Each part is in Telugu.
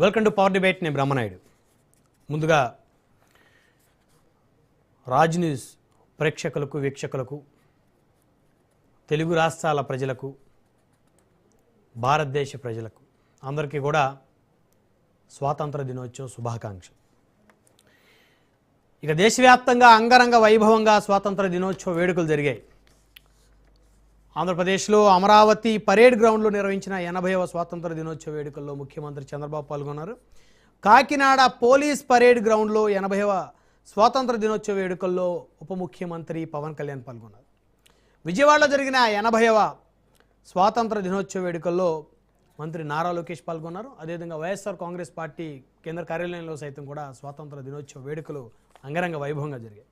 Welcome to power debate. నేను బ్రహ్మనాయుడు. ముందుగా రాజ్ న్యూస్ ప్రేక్షకులకు, వీక్షకులకు, తెలుగు రాష్ట్రాల ప్రజలకు, భారతదేశ ప్రజలకు అందరికీ కూడా స్వాతంత్ర దినోత్సవ శుభాకాంక్షలు. ఇక దేశవ్యాప్తంగా అంగరంగ వైభవంగా స్వాతంత్ర దినోత్సవ వేడుకలు జరిగాయి. ఆంధ్రప్రదేశ్లో అమరావతి పరేడ్ గ్రౌండ్లో నిర్వహించిన 80వ స్వాతంత్ర దినోత్సవ వేడుకల్లో ముఖ్యమంత్రి చంద్రబాబు పాల్గొన్నారు. కాకినాడ పోలీస్ పరేడ్ గ్రౌండ్లో 80వ స్వాతంత్ర దినోత్సవ వేడుకల్లో ఉప ముఖ్యమంత్రి పవన్ కళ్యాణ్ పాల్గొన్నారు. విజయవాడలో జరిగిన 80వ స్వాతంత్ర దినోత్సవ వేడుకల్లో మంత్రి నారా లోకేష్ పాల్గొన్నారు. అదేవిధంగా వైఎస్ఆర్ కాంగ్రెస్ పార్టీ కేంద్ర కార్యాలయంలో సైతం కూడా స్వాతంత్ర దినోత్సవ వేడుకలు అంగరంగ వైభవంగా జరిగాయి.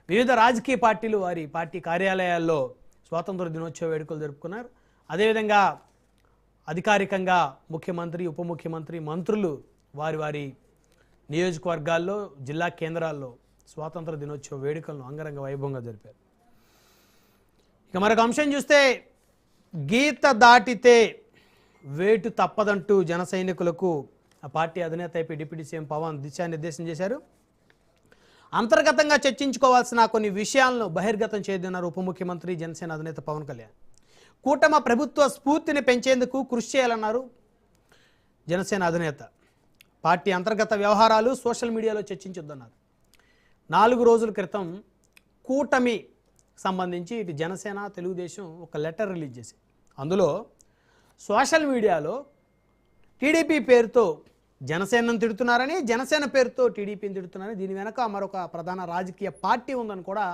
వివిధ రాజకీయ పార్టీలు వారి పార్టీ కార్యాలయాల్లో స్వాతంత్ర దినోత్సవ వేడుకలు జరుపుకున్నారు. అదేవిధంగా అధికారికంగా ముఖ్యమంత్రి, ఉప ముఖ్యమంత్రి, మంత్రులు వారి వారి నియోజకవర్గాల్లో, జిల్లా కేంద్రాల్లో స్వాతంత్ర దినోత్సవ వేడుకలను అంగరంగ వైభవంగా జరిపారు. ఇక మరొక అంశం చూస్తే, గీత దాటితే వేటు తప్పదంటూ జన సైనికులకు ఆ పార్టీ అధినేత అయిపోయి డిప్యూటీ సీఎం పవన్ దిశానిర్దేశం చేశారు. అంతర్గతంగా చర్చించుకోవాల్సిన కొన్ని విషయాలను బహిర్గతం చేయనున్నారు ఉప ముఖ్యమంత్రి, జనసేన అధినేత పవన్ కళ్యాణ్. కూటమి ప్రభుత్వ స్ఫూర్తిని పెంచేందుకు కృషి చేయాలన్నారు జనసేన అధినేత. పార్టీ అంతర్గత వ్యవహారాలు సోషల్ మీడియాలో చర్చించొద్దన్నారు. 4 రోజుల క్రితం కూటమి సంబంధించి ఇటు జనసేన, తెలుగుదేశం ఒక లెటర్ రిలీజ్ చేసి, అందులో సోషల్ మీడియాలో టీడీపీ పేరుతో జనసేనను తిడుతున్నారని, జనసేన పేరుతో టీడీపీని తిడుతున్నారని, దీని వెనక మరొక ప్రధాన రాజకీయ పార్టీ ఉందని కూడా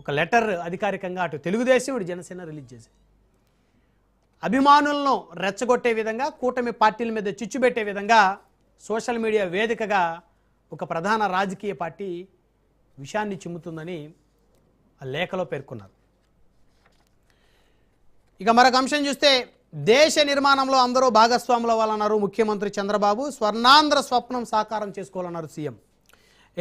ఒక లెటర్ అధికారికంగా అటు తెలుగుదేశం, ఇటు జనసేన రిలీజ్ చేసి, అభిమానులను రెచ్చగొట్టే విధంగా, కూటమి పార్టీల మీద చిచ్చుపెట్టే విధంగా సోషల్ మీడియా వేదికగా ఒక ప్రధాన రాజకీయ పార్టీ విషయాన్ని చిమ్ముతుందని ఆ లేఖలో పేర్కొన్నారు. ఇక మరొక అంశం చూస్తే, దేశ నిర్మాణంలో అందరూ భాగస్వాములు అవ్వాలన్నారు ముఖ్యమంత్రి చంద్రబాబు. స్వర్ణాంధ్ర స్వప్నం సాకారం చేసుకోవాలన్నారు సీఎం.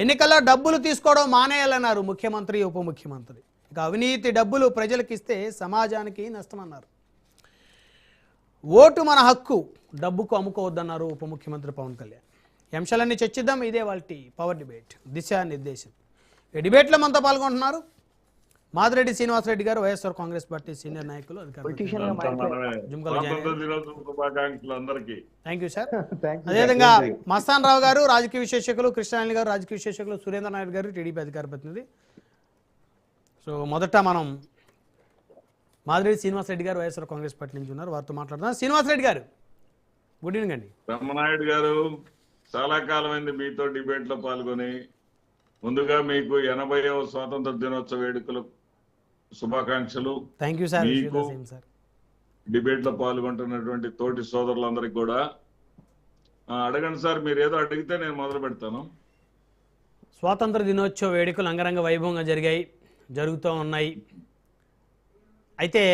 ఎన్నికల్లో డబ్బులు తీసుకోవడం మానేయాలన్నారు ముఖ్యమంత్రి, ఉప ముఖ్యమంత్రి. ఇక అవినీతి డబ్బులు ప్రజలకు ఇస్తే సమాజానికి నష్టమన్నారు. ఓటు మన హక్కు, డబ్బుకు అమ్ముకోవద్దన్నారు ఉప ముఖ్యమంత్రి పవన్ కళ్యాణ్. ఈ అంశాలన్నీ చర్చిద్దాం. ఇదే వాళ్ళ పవర్ డిబేట్, దిశానిర్దేశం. ఈ డిబేట్లో మనతో పాల్గొంటున్నారు మాదిరెడ్డి శ్రీనివాసరెడ్డి గారు, వైఎస్ఆర్ కాంగ్రెస్ పార్టీ సీనియర్ నాయకులు, థ్యాంక్ యూ సార్. అదేవిధంగా మస్తాన్ రావు గారు, రాజకీయ విశేషకులు, కృష్ణారాయణ గారు, రాజకీయ విశేషకులు, సురేంద్ర నాయుడు గారు, టీడీపీ అధికార ప్రతినిధి. సో మొదట మనం మాదిరెడ్డి శ్రీనివాసరెడ్డి గారు, వైఎస్ఆర్ కాంగ్రెస్ పార్టీ నుంచి ఉన్నారు, వారితో మాట్లాడుతున్నాం. శ్రీనివాసరెడ్డి గారు, గుడ్ ఈవినింగ్ అండి. బ్రహ్మనాయుడు గారు, చాలా కాలమైంది మీతో డిబేట్ లో పాల్గొని. ముందుగా మీకు 80వ స్వాతంత్ర దినోత్సవ వేడుకలు శుభాకాంక్షలు. Thank you sir. మీకు డిబేట్ లో పాల్గొంటున్నటువంటి తోటి సోదరులందరికీ కూడా అడగండి సార్, మీరు ఏదో అడిగితే నేను మొదలు పెడతాను. స్వాతంత్ర దినోత్సవ వేడుకలు అంగరంగ వైభవంగా జరుగుతూ ఉన్నాయి. అయితే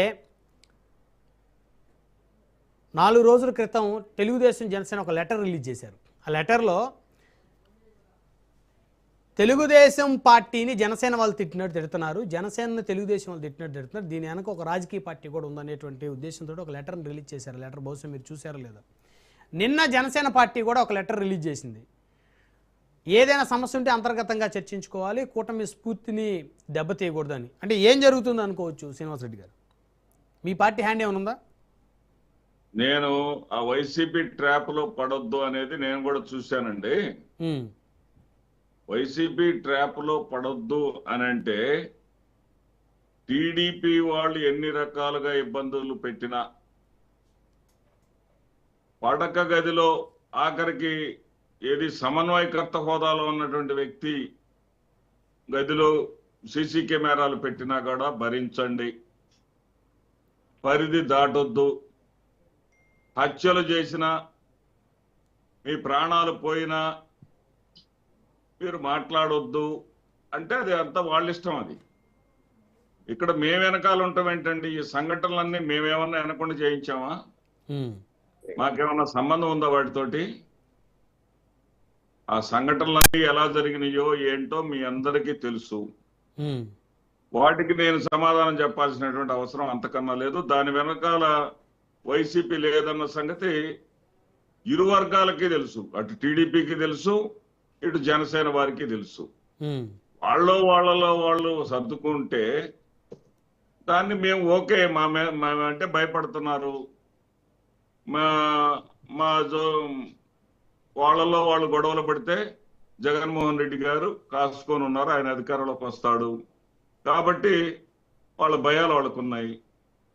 4 రోజుల క్రితం తెలుగుదేశం, జనసేన ఒక లెటర్ రిలీజ్ చేశారు. ఆ లెటర్లో తెలుగుదేశం పార్టీని జనసేన వాళ్ళు తిడుతున్నారు, జనసేనని తెలుగుదేశం వాళ్ళు తిడుతున్నారు. దీని వెనక ఒక రాజకీయ పార్టీ కూడా ఉందనేటువంటి ఉద్దేశంతో ఒక లెటర్ని రిలీజ్ చేశారు. లెటర్ బహుశా మీరు చూసారో లేదా. నిన్న జనసేన పార్టీ కూడా ఒక లెటర్ రిలీజ్ చేసింది. ఏదైనా సమస్య ఉంటే అంతర్గతంగా చర్చించుకోవాలి, కూటమి స్ఫూర్తిని దెబ్బతీయకూడదని. అంటే ఏం జరుగుతుంది అనుకోవచ్చు శ్రీనివాసరెడ్డి గారు? మీ పార్టీ హ్యాండ్ ఏమైనా ఉందా? నేను ఆ వైసీపీ ట్రాప్ లో పడొద్దు అనేది నేను కూడా చూశానండి. వైసీపీ ట్రాప్ లో పడొద్దు అని అంటే, టీడీపీ వాళ్ళు ఎన్ని రకాలుగా ఇబ్బందులు పెట్టినా, పడక గదిలో ఆఖరికి ఏది సమన్వయకర్త హోదాలో ఉన్నటువంటి వ్యక్తి గదిలో సీసీ కెమెరాలు పెట్టినా కూడా భరించండి, పరిధి దాటొద్దు, హత్యలు చేసినా, మీ ప్రాణాలు పోయినా మీరు మాట్లాడొద్దు అంటే అది అంతా వాళ్ళ ఇష్టం. అది ఇక్కడ మేము వెనకాల ఉంటాం ఏంటండి? ఈ సంఘటనలన్నీ మేమేమన్నా వెనకుండా చేయించామా? మాకేమన్నా సంబంధం ఉందా వాటితోటి? ఆ సంఘటనలన్నీ ఎలా జరిగినాయో ఏంటో మీ అందరికీ తెలుసు. వాటికి నేను సమాధానం చెప్పాల్సినటువంటి అవసరం అంతకన్నా లేదు. దాని వెనకాల వైసీపీ లేదన్న సంగతి ఇరు వర్గాలకి తెలుసు, అటు టీడీపీకి తెలుసు, ఇటు జనసేన వారికి తెలుసు. ఉమ్, వాళ్ళలో వాళ్ళు సర్దుకుంటే దాన్ని మేము ఓకే అంటే భయపడుతున్నారు. మా మా వాళ్ళలో వాళ్ళు గొడవలు పడితే జగన్మోహన్ రెడ్డి గారు కాసుకొని ఉన్నారు, ఆయన అధికారంలోకి వస్తాడు కాబట్టి వాళ్ళ భయాలు వాళ్ళకున్నాయి.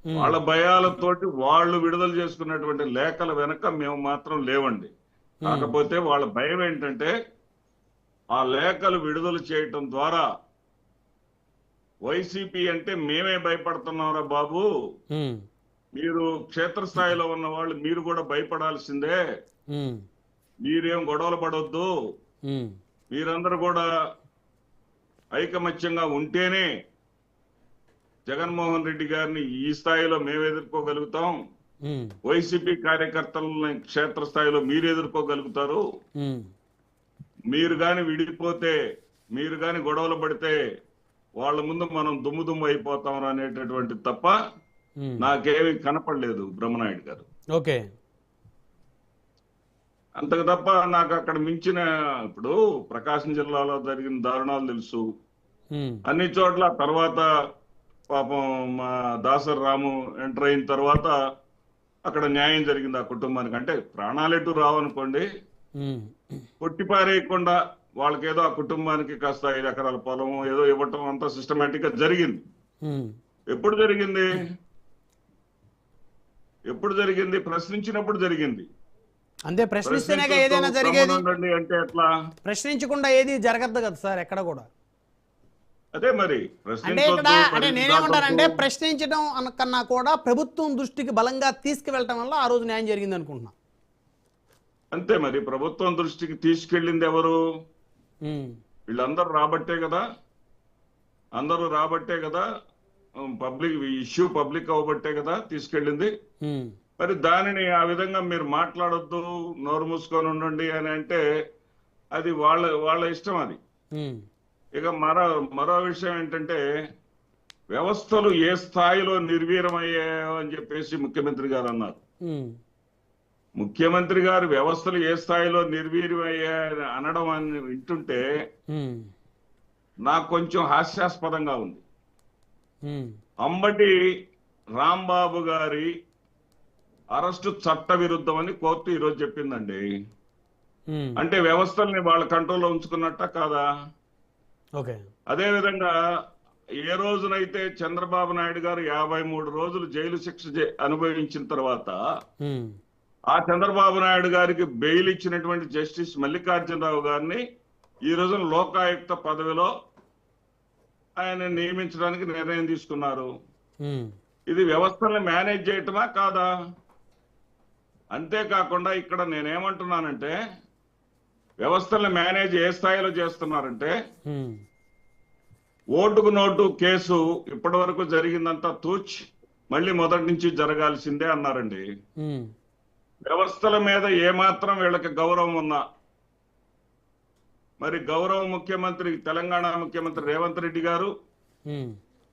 ఉమ్, వాళ్ళ భయాలతోటి వాళ్ళు విడుదల చేసుకున్నటువంటి లేఖల వెనక మేము మాత్రం లేవండి. కాకపోతే వాళ్ళ భయం ఏంటంటే ఆ లేఖలు విడుదల చేయటం ద్వారా వైసీపీ అంటే మేమే భయపడుతున్నారా బాబు, ఉమ్, మీరు క్షేత్రస్థాయిలో ఉన్న వాళ్ళు మీరు కూడా భయపడాల్సిందే, ఉమ్, మీరేం గొడవలు పడొద్దు, ఉమ్, మీరందరూ కూడా ఐకమత్యంగా ఉంటేనే జగన్మోహన్ రెడ్డి గారిని ఈ స్థాయిలో మేము ఎదుర్కోగలుగుతాం, ఉమ్, వైసీపీ కార్యకర్తలని క్షేత్రస్థాయిలో మీరు ఎదుర్కోగలుగుతారు, ఉమ్, మీరు గాని విడిపోతే, మీరు గాని గొడవలు పడితే వాళ్ళ ముందు మనం దుమ్ము అయిపోతాం అనేటటువంటి తప్ప ఉమ్. నాకేమీ కనపడలేదు బ్రహ్మనాయుడు గారు. ఓకే. అంతకు తప్ప నాకు అక్కడ మించిన, ఇప్పుడు ప్రకాశం జిల్లాలో జరిగిన దారుణాలు తెలుసు, ఉమ్, అన్ని చోట్ల. తర్వాత పాపం మా దాసరి రాము ఎంటర్ అయిన తర్వాత అక్కడ న్యాయం జరిగింది ఆ కుటుంబానికి. అంటే ప్రాణాలెటు రావనుకోండి, ఉమ్, కొట్టిపారేయకుండా వాళ్ళకేదో ఆ కుటుంబానికి కాస్త 5 ఎకరాల పొలం ఏదో ఇవ్వటం అంతా సిస్టమేటిక్ గా జరిగింది. ఉమ్. ఎప్పుడు జరిగింది? ఎప్పుడు జరిగింది? ప్రశ్నించినప్పుడు జరిగింది. అంతే, ప్రశ్నిస్తేనేగా ఏదైనా జరిగేది. ప్రశ్నించొద్దు అంటే ఎట్లా? ప్రశ్నించకుండా ఏది జరగద్దు కదా సార్ ఎక్కడ కూడా. అదే మరి అంటే ఇక్కడ అంటే నేనేమంటానంటే ప్రశ్నించడం కన్నా కూడా ప్రభుత్వం దృష్టికి బలంగా తీసుకువెళ్ళటం వల్ల ఆ రోజు న్యాయం జరిగింది అనుకుంటున్నా. అంతే మరి, ప్రభుత్వం దృష్టికి తీసుకెళ్ళింది ఎవరు? ఉమ్, వీళ్ళందరూ రాబట్టే కదా, అందరూ రాబట్టే కదా, పబ్లిక్ ఇష్యూ పబ్లిక్ అవ్వబట్టే కదా తీసుకెళ్ళింది. ఉమ్, మరి దానిని ఆ విధంగా మీరు మాట్లాడొద్దు, నోరు మూసుకొని ఉండండి అని అంటే అది వాళ్ళ ఇష్టం అది. ఉమ్, ఇక మరో విషయం ఏంటంటే, వ్యవస్థలు ఏ స్థాయిలో నిర్వీర్యమయ్యాయో అని చెప్పేసి ముఖ్యమంత్రి గారు అన్నారు. ఉమ్, ముఖ్యమంత్రి గారు వ్యవస్థలు ఏ స్థాయిలో నిర్వీర్యమయ్యాయని అనడం అని వింటుంటే ఉమ్, నాకు కొంచెం హాస్యాస్పదంగా ఉంది. ఉమ్, అంబటి రాంబాబు గారి అరెస్టు చట్ట విరుద్ధం అని కోర్టు ఈరోజు చెప్పిందండి. ఉమ్. అంటే వ్యవస్థల్ని వాళ్ళ కంట్రోల్లో ఉంచుకున్నట్ట కాదా? ఓకే. అదేవిధంగా ఏ రోజునైతే చంద్రబాబు నాయుడు గారు 53 రోజులు జైలు శిక్ష అనుభవించిన తర్వాత ఉమ్, ఆ చంద్రబాబు నాయుడు గారికి బెయిల్ ఇచ్చినటువంటి జస్టిస్ మల్లికార్జునరావు గారిని ఈ రోజున లోకాయుక్త పదవిలో ఆయన నియమించడానికి నిర్ణయం తీసుకున్నారు. ఉమ్, ఇది వ్యవస్థల్ని మేనేజ్ చేయటమా కాదా? అంతేకాకుండా ఇక్కడ నేనేమంటున్నానంటే, వ్యవస్థల్ని మేనేజ్ ఏ స్థాయిలో చేస్తున్నారంటే, ఉమ్, ఓటుకు నోటు కేసు ఇప్పటి వరకు జరిగిందంతా తూచి మళ్ళీ మొదటి నుంచి జరగాల్సిందే అన్నారండి. ఉమ్, వ్యవస్థల మీద ఏమాత్రం వీళ్ళకి గౌరవం ఉన్నా, మరి గౌరవ ముఖ్యమంత్రి తెలంగాణ ముఖ్యమంత్రి రేవంత్ రెడ్డి గారు, ఉమ్,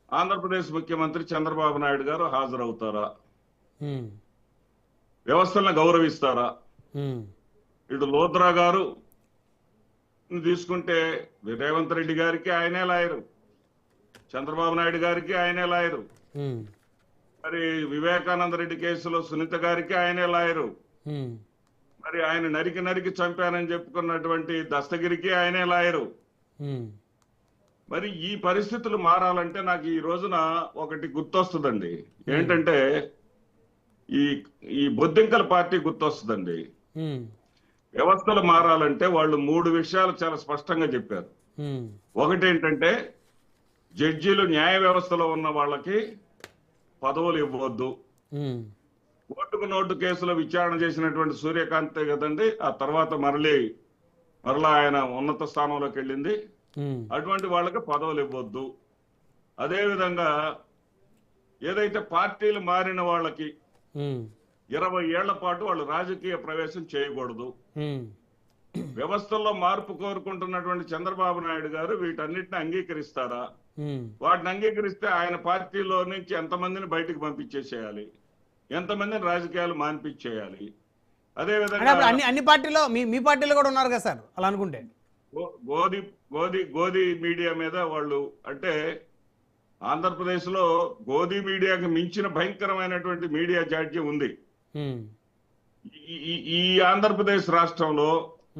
ఆంధ్రప్రదేశ్ ముఖ్యమంత్రి చంద్రబాబు నాయుడు గారు హాజరవుతారా? ఉమ్, వ్యవస్థలను గౌరవిస్తారా? ఉమ్, ఇటు లోద్రా గారు తీసుకుంటే రేవంత్ రెడ్డి గారికి ఆయనే లాయరు, చంద్రబాబు నాయుడు గారికి ఆయనే లాయరు, ఉమ్, మరి వివేకానంద రెడ్డి కేసులో సునీత గారికి ఆయనే లాయరు, ఉమ్, మరి ఆయన నరికి చంపానని చెప్పుకున్నటువంటి దస్తగిరికి ఆయనే లాయరు. ఉమ్, మరి ఈ పరిస్థితులు మారాలంటే నాకు ఈ రోజున ఒకటి గుర్తొస్తుందండి. ఏంటంటే ఈ ఈ బొద్దింకల పార్టీ గుర్తొస్తుందండి. ఉమ్, వ్యవస్థలు మారాలంటే వాళ్ళు 3 విషయాలు చాలా స్పష్టంగా చెప్పారు. ఉమ్, ఒకటి ఏంటంటే, జడ్జీలు న్యాయ వ్యవస్థలో ఉన్న వాళ్ళకి పదవులు ఇవ్వద్దు. ఉమ్, ఓటుకు నోటు కేసులో విచారణ చేసినటువంటి సూర్యకాంతే కదండి, ఆ తర్వాత మరలా ఆయన ఉన్నత స్థానంలోకి వెళ్ళింది. ఉమ్, అటువంటి వాళ్ళకి పదవులు ఇవ్వద్దు. అదేవిధంగా ఏదైతే పార్టీలు మారిన వాళ్ళకి ఉమ్, 20 ఏళ్ల పాటు వాళ్ళు రాజకీయ ప్రవేశం చేయకూడదు. ఉమ్, వ్యవస్థల్లో మార్పు కోరుకుంటున్నటువంటి చంద్రబాబు నాయుడు గారు వీటన్నిటిని అంగీకరిస్తారా? ఉమ్, వాటిని అంగీకరిస్తే ఆయన పార్టీలో నుంచి ఎంతమందిని బయటకు పంపించేసేయాలి, ఎంతమందిని రాజకీయాలు మాన్పించేయాలి, అదే అంటే విధంగా అప్పుడు అన్ని పార్టీలో మీ పార్టీలో కూడా ఉన్నారు కదా సార్ అలా అనుకుంటే. గోధి మీడియా మీద వాళ్ళు అంటే ఆంధ్రప్రదేశ్ లో గోధి మీడియాకి మించిన భయంకరమైనటువంటి మీడియా జాడ్యం ఉంది. ఉమ్, ఈ ఆంధ్రప్రదేశ్ రాష్ట్రంలో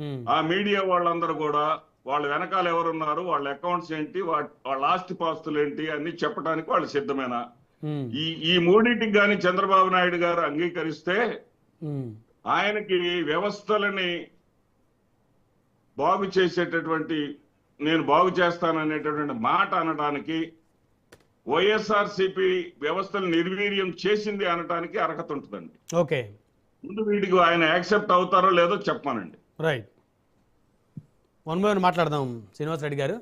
ఉమ్, ఆ మీడియా వాళ్ళందరూ కూడా వాళ్ళ వెనకాల ఎవరున్నారు, వాళ్ళ అకౌంట్స్ ఏంటి, వాళ్ళ ఆస్తి పాస్తులు ఏంటి అన్ని చెప్పడానికి వాళ్ళు సిద్ధమేనా? ఉమ్, ఈ మూడింటికి కానీ చంద్రబాబు నాయుడు గారు అంగీకరిస్తే ఉమ్, ఆయనకి వ్యవస్థలని బాగు చేసేటటువంటి, నేను బాగు చేస్తాననేటటువంటి మాట అనడానికి, వైఎస్ఆర్సీపీ వ్యవస్థలు నిర్వీర్యం చేసింది అనడానికి అర్హత ఉంటుందండి. ఓకే, ముందు వీటికి ఆయన యాక్సెప్ట్ అవుతారో లేదో చెప్పానండి. రైట్. వన్ బై వన్ మాట్లాడదాం శ్రీనివాస్ రెడ్డి గారు.